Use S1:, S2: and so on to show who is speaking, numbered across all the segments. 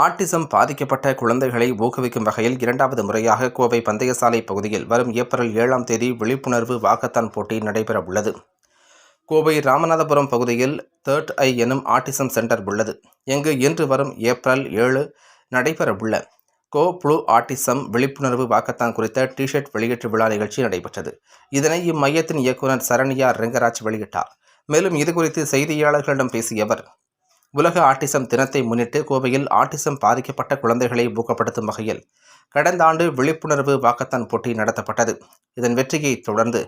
S1: Autism பாதிக்கப்பட்ட குழந்தைகளை ஊக்குவிக்கும் வகையில் இரண்டாவது முறையாக கோவை பந்தயசாலை பகுதியில் வரும் ஏப்ரல் 7ஆம் தேதி விழிப்புணர்வு வாக்கத்தான் போட்டி நடைபெறவுள்ளது. கோவை ராமநாதபுரம் பகுதியில் தேர்ட் ஐ எனும் ஆட்டிசம் சென்டர் உள்ளது. இங்கு இன்று வரும் ஏப்ரல் 7 நடைபெறவுள்ள கோ ப்ளூ ஆட்டிசம் விழிப்புணர்வு வாக்கத்தான் குறித்த டி-ஷர்ட் வெளியீட்டு விழா நிகழ்ச்சி நடைபெற்றது. இதனை இம்மையத்தின் இயக்குநர் சரண்யா ரெங்கராஜ் வெளியிட்டார். மேலும் இதுகுறித்து செய்தியாளர்களிடம் பேசிய அவர், உலக ஆட்டிசம் தினத்தை முன்னிட்டு கோவையில் ஆட்டிசம் பாதிக்கப்பட்ட குழந்தைகளை ஊக்கப்படுத்தும் வகையில் கடந்த ஆண்டு விழிப்புணர்வு வாக்கத்தான் போட்டி நடத்தப்பட்டது. இதன் வெற்றியை தொடர்ந்து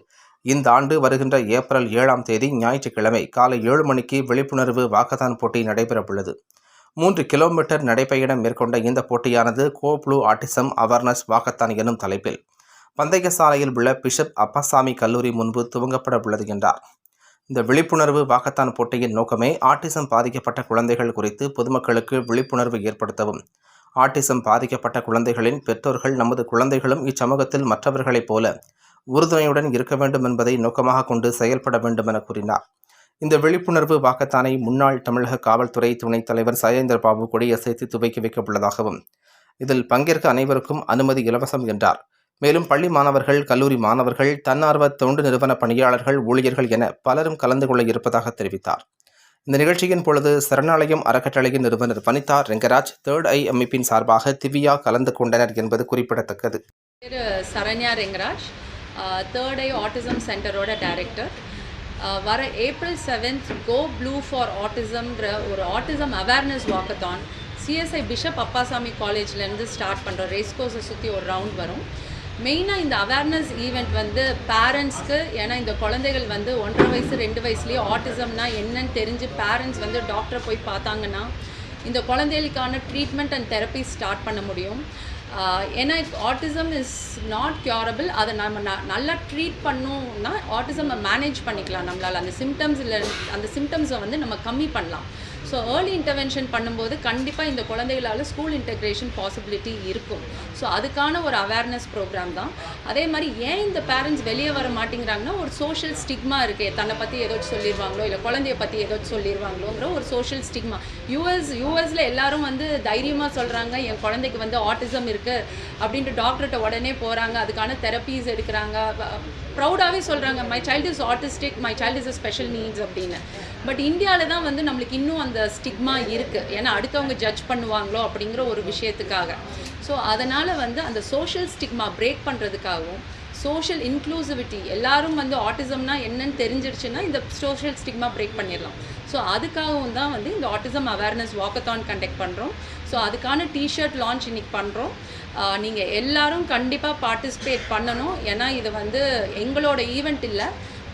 S1: இந்த ஆண்டு வருகின்ற ஏப்ரல் 7ஆம் தேதி ஞாயிற்றுக்கிழமை காலை 7 மணிக்கு விழிப்புணர்வு வாக்கத்தான் போட்டி நடைபெறவுள்ளது. 3 கிலோமீட்டர் நடைபயணம் மேற்கொண்ட இந்த போட்டியானது கோ ப்ளூ ஆட்டிசம் அவேர்னஸ் வாக்கத்தான் எனும் தலைப்பில் பந்தயசாலையில் உள்ள பிஷப் அப்பாசாமி கல்லூரி முன்பு துவங்கப்பட உள்ளது என்றார். இந்த விழிப்புணர்வு வாக்கத்தான் போட்டியின் நோக்கமே ஆட்டிசம் பாதிக்கப்பட்ட குழந்தைகள் குறித்து பொதுமக்களுக்கு விழிப்புணர்வு ஏற்படுத்தவும், ஆட்டிசம் பாதிக்கப்பட்ட குழந்தைகளின் பெற்றோர்கள் நமது குழந்தைகளும் இச்சமூகத்தில் மற்றவர்களைப் போல உறுதுணையுடன் இருக்க வேண்டும் என்பதை நோக்கமாக கொண்டு செயல்பட வேண்டும் என கூறினார். இந்த விழிப்புணர்வு வாக்கத்தானை முன்னாள் தமிழக காவல்துறை துணைத் தலைவர் சைலேந்திரபாபு கொடியசைத்து துவக்கி வைக்க உள்ளதாகவும், இதில் பங்கேற்க அனைவருக்கும் அனுமதி இலவசம் என்றார். மேலும் பள்ளி மாணவர்கள், கல்லூரி மாணவர்கள், தன்னார்வ தொண்டு நிறுவன பணியாளர்கள், ஊழியர்கள் என பலரும் கலந்து கொள்ள இருப்பதாக தெரிவித்தார். இந்த நிகழ்ச்சியின் பொழுது சரணாலயம் அறக்கட்டளையின் நிறுவனர் வனிதா ரெங்கராஜ், தேர்ட் ஐ அமைப்பின் சார்பாக திவ்யா கலந்து கொண்டனர் என்பது குறிப்பிடத்தக்கது.
S2: சரண்யா ரெங்கராஜ், தேர்ட் ஐ ஆட்டிசம் சென்டரோட டைரக்டர். வர ஏப்ரல் 7 கோ ப்ளூ ஃபார் ஆட்டிசம்ன்ற ஒரு autism awareness walkathon CSI bishop Appasamy காலேஜ்லேருந்து ஸ்டார்ட் பண்ணுறோம். ரேஸ் கோர்ஸை சுற்றி ஒரு ரவுண்ட் வரும். மெயினாக இந்த அவேர்னஸ் ஈவெண்ட் வந்து பேரண்ட்ஸ்க்கு, ஏன்னா இந்த குழந்தைகள் வந்து 1.5 வயசு 2 வயசுலேயே ஆட்டிசம்னா என்னன்னு தெரிஞ்சு பேரண்ட்ஸ் வந்து டாக்டரை போய் பார்த்தாங்கன்னா இந்த குழந்தைகளுக்கான ட்ரீட்மெண்ட் அண்ட் தெரப்பி ஸ்டார்ட் பண்ண முடியும். ஏன்னா ஆட்டிசம் இஸ் நாட் க்யூரபிள். அதை நம்ம நல்லா ட்ரீட் பண்ணோம்னா ஆட்டிசமை மேனேஜ் பண்ணிக்கலாம். நம்மளால் அந்த சிம்டம்ஸை வந்து நம்ம கம்மி பண்ணலாம். ஸோ ஏர்லி இன்டர்வென்ஷன் பண்ணும்போது கண்டிப்பாக இந்த குழந்தைகளால் ஸ்கூல் இன்டெக்ரேஷன் பாசிபிலிட்டி இருக்கும். ஸோ அதுக்கான ஒரு அவேர்னஸ் ப்ரோக்ராம் தான். அதே மாதிரி ஏன் இந்த பேரண்ட்ஸ் வெளியே வர மாட்டேங்கிறாங்கன்னா, ஒரு சோஷியல் ஸ்டிக்மா இருக்கே, தன்னை பற்றி ஏதாச்சும் சொல்லிடுவாங்களோ இல்லை குழந்தைய பற்றி ஏதாச்சும் சொல்லிடுவாங்களோங்கிற ஒரு சோஷியல் ஸ்டிக்மா. யூஎஸில் எல்லாரும் வந்து தைரியமாக சொல்கிறாங்க, என் குழந்தைக்கு வந்து ஆட்டிசம் இருக்குது அப்படின்ட்டு டாக்டர்கிட்ட உடனே போகிறாங்க, அதுக்கான தெரப்பீஸ் எடுக்கிறாங்க, ப்ரௌடாகவே சொல்கிறாங்க, my child is autistic, my child is a special needs அப்படின்னு. பட் இந்தியாவில் தான் வந்து நம்மளுக்கு இன்னும் அந்த ஸ்டிக்மா இருக்குது. ஏன்னா அடுத்தவங்க ஜட்ஜ் பண்ணுவாங்களோ அப்படிங்கிற ஒரு விஷயத்துக்காக. ஸோ அதனால் வந்து அந்த சோஷியல் ஸ்டிக்மா பிரேக் பண்ணுறதுக்காகவும், சோஷியல் இன்க்ளூசிவிட்டி, எல்லாரும் வந்து ஆட்டிசம்னா என்னன்னு தெரிஞ்சிருச்சுன்னா இந்த சோஷியல் ஸ்டிக்மா பிரேக் பண்ணிடலாம். ஸோ அதுக்காகவும் தான் வந்து இந்த ஆட்டிசம் அவேர்னஸ் வாக்கத்தான் கண்டக்ட் பண்ணுறோம். ஸோ அதுக்கான டி-ஷர்ட் லான்ச் இன்றைக்கி பண்ணுறோம். நீங்கள் எல்லாரும் கண்டிப்பாக பார்ட்டிசிபேட் பண்ணணும். ஏன்னா இது வந்து எங்களோட ஈவெண்ட் இல்லை.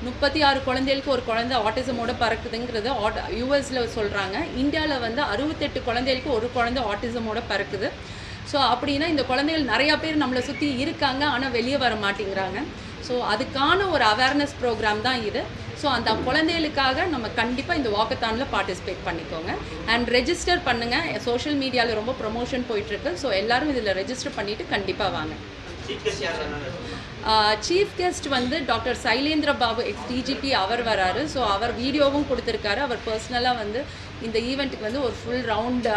S2: 36 குழந்தைகளுக்கு ஒரு குழந்தை ஆட்டிசமோட பறக்குதுங்கிறது யூஎஸில் சொல்கிறாங்க. இந்தியாவில் வந்து 68 குழந்தைகளுக்கு ஒரு குழந்தை ஆட்டிசமோட பறக்குது. ஸோ அப்படின்னா இந்த குழந்தைகள் நிறையா பேர் நம்மளை சுற்றி இருக்காங்க, ஆனால் வெளியே வர மாட்டேங்கிறாங்க. ஸோ அதுக்கான ஒரு அவேர்னஸ் ப்ரோக்ராம் தான் இது. ஸோ அந்த குழந்தைகளுக்காக நம்ம கண்டிப்பாக இந்த வாக்கத்தானில் பார்ட்டிசிபேட் பண்ணிக்கோங்க. அண்ட் ரெஜிஸ்டர் பண்ணுங்கள். சோஷியல் மீடியாவில் ரொம்ப ப்ரொமோஷன் போயிட்டுருக்கு. ஸோ எல்லோரும் இதில் ரெஜிஸ்டர் பண்ணிவிட்டு கண்டிப்பாக வாங்க. சீஃப் கெஸ்ட் வந்து டாக்டர் சைலேந்திரபாபு எக்ஸ்-டிஜிபி அவர் வராரு. ஸோ அவர் வீடியோவும் கொடுத்துருக்காரு. அவர் பர்சனலாக வந்து இந்த ஈவெண்ட்டுக்கு வந்து ஒரு ஃபுல் ரவுண்ட்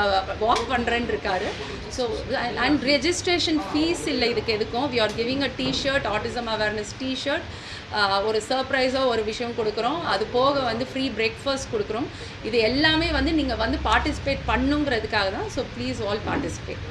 S2: வாக் பண்ணுறேன்னு இருக்காரு. ஸோ அண்ட் ரெஜிஸ்ட்ரேஷன் ஃபீஸ் இல்லை இதுக்கு எதுக்கும். We are giving a T-shirt, autism awareness T-shirt. ஒரு சர்ப்ரைஸாக ஒரு விஷயம் கொடுக்குறோம். அது போக வந்து ஃப்ரீ பிரேக்ஃபாஸ்ட் கொடுக்குறோம். இது எல்லாமே வந்து நீங்கள் வந்து பார்ட்டிசிபேட் பண்ணுங்கிறதுக்காக தான். So please all participate.